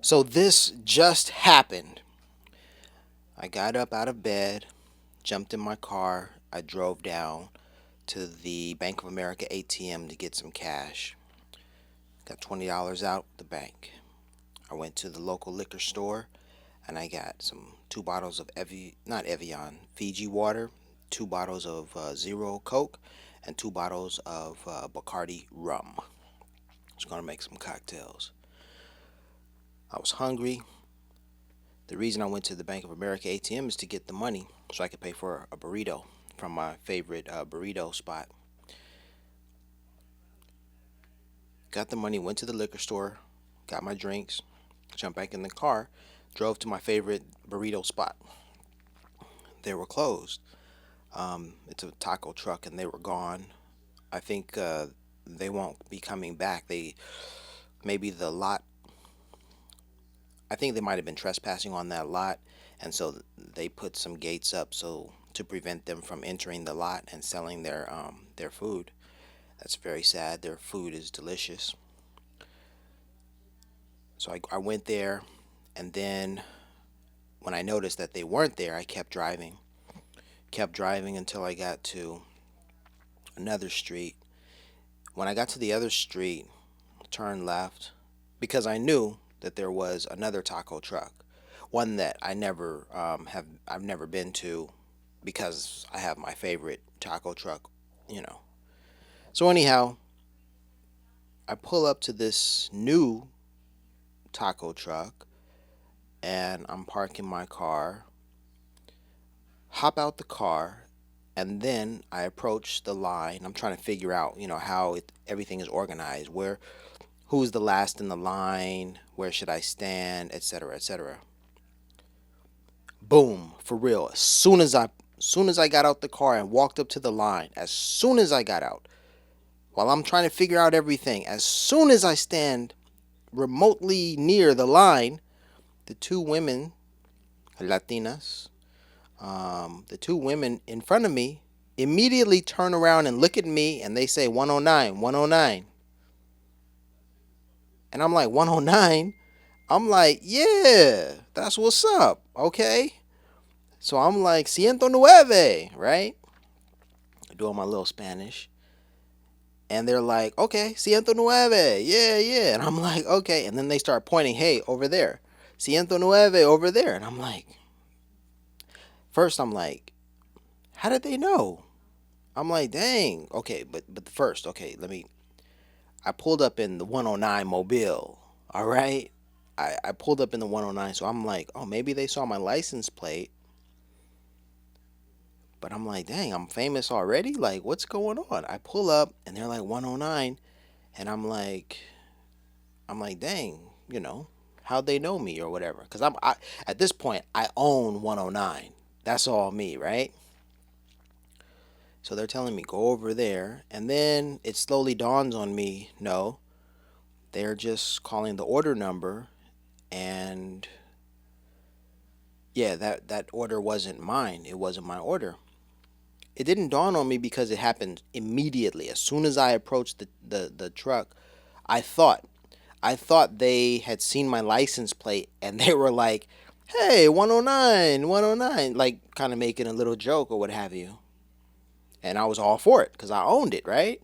So this just happened. I got up out of bed, jumped in my car. I drove down to the Bank of America ATM to get some cash. Got $20 out the bank. I went to the local liquor store and I got some two bottles of not Evian, Fiji water, two bottles of Zero Coke, and two bottles of Bacardi rum. I was gonna make some cocktails. I was hungry. The reason I went to the Bank of America ATM is to get the money so I could pay for a burrito from my favorite burrito spot. Got the money, went to the liquor store, got my drinks, jumped back in the car, drove to my favorite burrito spot. They were closed. It's a taco truck and they were gone. I think they won't be coming back. Maybe the lot. I think they might have been trespassing on that lot, and so they put some gates up so to prevent them from entering the lot and selling their food. That's very sad. Their food is delicious. So I went there, and then when I noticed that they weren't there, I kept driving until I got to another street. When I got to the other street, turned left because I knew that there was another taco truck, one that I've never been to because I have my favorite taco truck, you know. So anyhow, I pull up to this new taco truck and I'm parking my car, hop out the car, and then I approach the line. I'm trying to figure out, how everything is organized, who's the last in the line, where should I stand, etc., etc. Boom, for real. As soon as I got out the car and walked up to the line, as soon as I got out, while I'm trying to figure out everything, as soon as I stand remotely near the line, the two women, Latinas, the two women in front of me immediately turn around and look at me and they say 109, 109. And I'm like, 109? I'm like, yeah, that's what's up, okay? So I'm like, 109, right? Doing my little Spanish. And they're like, okay, 109, yeah, yeah. And I'm like, okay. And then they start pointing, hey, over there, 109 over there. And I'm like, first, I'm like, how did they know? I'm like, dang, okay, but the first, okay, I pulled up in the 109 Mobile, all right? I pulled up in the 109, so I'm like, oh, maybe they saw my license plate. But I'm like, dang, I'm famous already? Like, what's going on? I pull up and they're like 109, and I'm like, dang, how'd they know me or whatever? Because at this point, I own 109. That's all me, right? So they're telling me go over there, and then it slowly dawns on me, no, they're just calling the order number, and yeah, that order wasn't mine. It wasn't my order. It didn't dawn on me because it happened immediately. As soon as I approached the truck, I thought I thought they had seen my license plate and they were like, "Hey, 109, 109," like kind of making a little joke or what have you. And I was all for it because I owned it, right?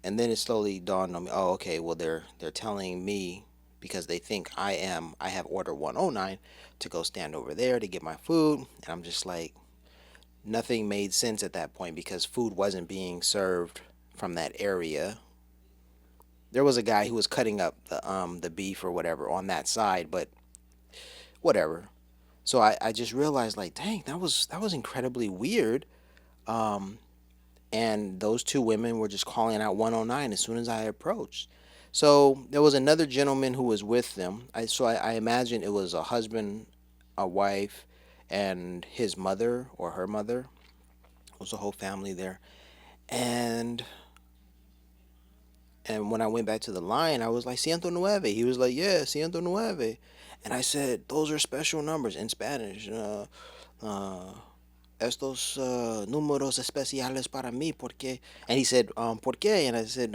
And then it slowly dawned on me, oh, okay, well they're telling me because they think I have order 109 to go stand over there to get my food, and I'm just like nothing made sense at that point because food wasn't being served from that area. There was a guy who was cutting up the beef or whatever on that side, but whatever. So I just realized like, dang, that was incredibly weird. Um, and those two women were just calling out 109 as soon as I approached. So there was another gentleman who was with them. I imagine it was a husband, a wife, and his mother or her mother. It was a whole family there. And and when I went back to the line, I was like, 109. He was like, yeah, 109. And I said, those are special numbers in Spanish. Uh, estos números especiales para mí, porque. And he said, ¿por qué? And I said,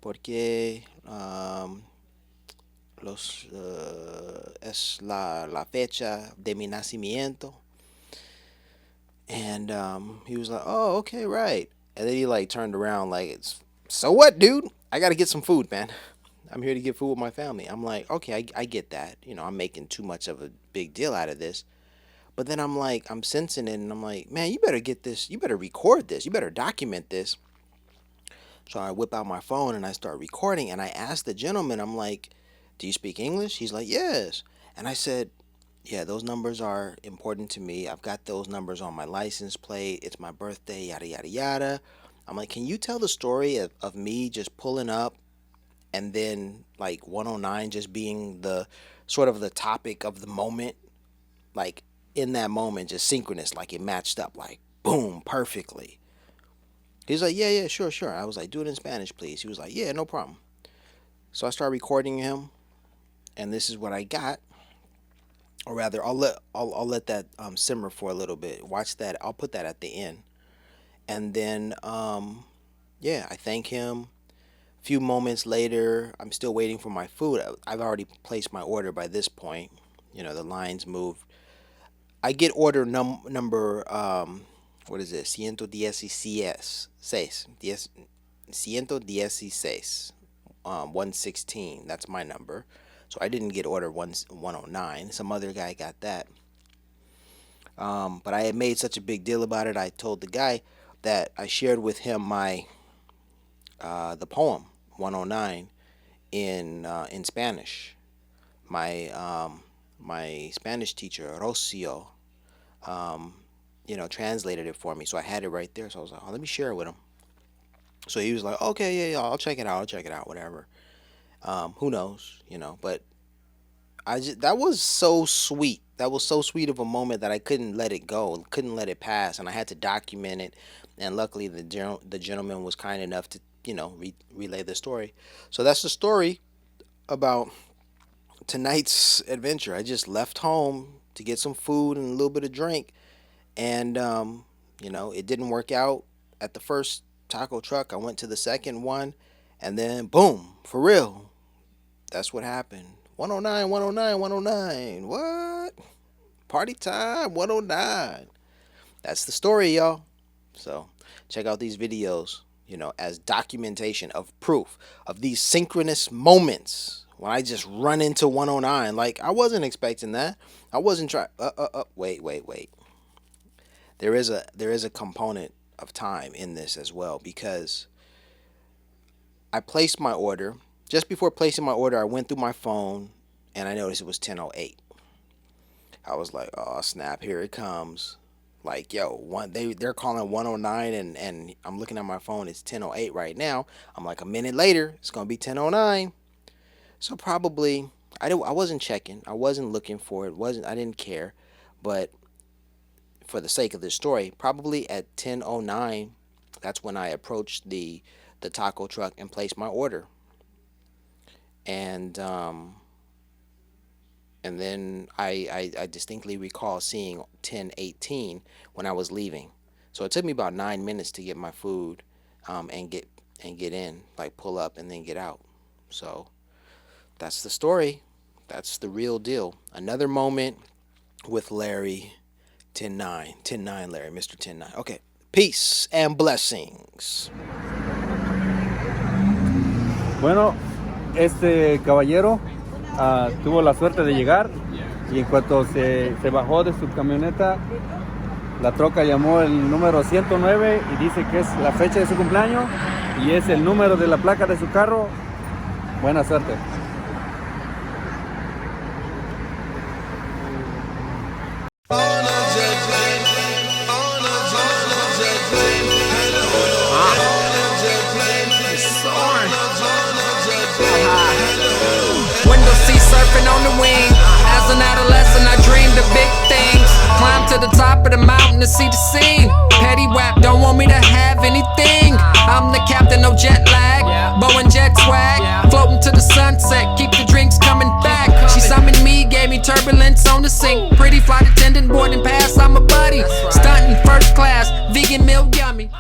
porque es la fecha de mi nacimiento. And he was like, oh, okay, right. And then he like turned around like, it's so what, dude? I gotta get some food, man. I'm here to get food with my family. I'm like, okay, I get that. You know, I'm making too much of a big deal out of this. But then I'm like, I'm sensing it, and I'm like, man, you better get this. You better record this. You better document this. So I whip out my phone and I start recording. And I asked the gentleman, I'm like, do you speak English? He's like, yes. And I said, yeah, those numbers are important to me. I've got those numbers on my license plate. It's my birthday, yada, yada, yada. I'm like, can you tell the story of me just pulling up and then like 109 just being the sort of the topic of the moment? Like in that moment, just synchronous, like it matched up, like boom, perfectly. He's like, yeah, yeah, sure, sure. I was like, do it in Spanish, please. He was like, yeah, no problem. So I started recording him, and this is what I got. Or rather, I'll let that simmer for a little bit. Watch that. I'll put that at the end, and then yeah, I thank him. A few moments later, I'm still waiting for my food. I've already placed my order by this point. You know, the lines moved. I get order number what is it? 116. 116. That's my number. So I didn't get order 109. Some other guy got that. But I had made such a big deal about it. I told the guy that I shared with him my the poem 109 in Spanish. My Spanish teacher Rocio, translated it for me. So I had it right there. So I was like, oh, let me share it with him. So he was like, okay, yeah, yeah, I'll check it out. I'll check it out. Whatever. Who knows, But that was so sweet. That was so sweet of a moment that I couldn't let it go, couldn't let it pass, and I had to document it. And luckily, the gentleman was kind enough to, relay the story. So that's the story about tonight's adventure. I just left home to get some food and a little bit of drink, and it didn't work out at the first taco truck. I went to the second one, and then boom, for real, that's what happened. 109, 109, 109. What? Party time, 109. That's the story, y'all. So check out these videos, as documentation of proof of these synchronous moments when I just run into 109. Like, I wasn't expecting that. I wasn't trying. Wait. There is a component of time in this as well, because I placed my order. Just before placing my order, I went through my phone and I noticed it was 10:08. I was like, oh snap, here it comes. Like, yo, they're calling 109, and I'm looking at my phone, it's 10:08 right now. I'm like, a minute later, it's gonna be 10:09. So probably I wasn't checking, I wasn't looking for it, I didn't care. But for the sake of this story, probably at 10:09, that's when I approached the taco truck and placed my order. And then I distinctly recall seeing 10:18 when I was leaving. So it took me about 9 minutes to get my food, and get in, like pull up and then get out. So that's the story. That's the real deal. Another moment with Larry 109. 109 Larry, Mr. 109. Okay. Peace and blessings. Bueno, este caballero tuvo la suerte de llegar, y en cuanto se bajó de su camioneta, la troca llamó el número 109 y dice que es la fecha de su cumpleaños y es el número de la placa de su carro. Buena suerte. Window seat surfing on the wing. As an adolescent, I dreamed of big things. Climb to the top of the mountain to see the scene. Petty rap don't want me to have anything. I'm the captain, no jet lag. Boeing jet swag. Floating to the sunset, keep the drinks coming back. She summoned me, gave me turbulence on the sink. Pretty flight attendant boarding pass, I'm a buddy. Stunting first class, vegan meal yummy.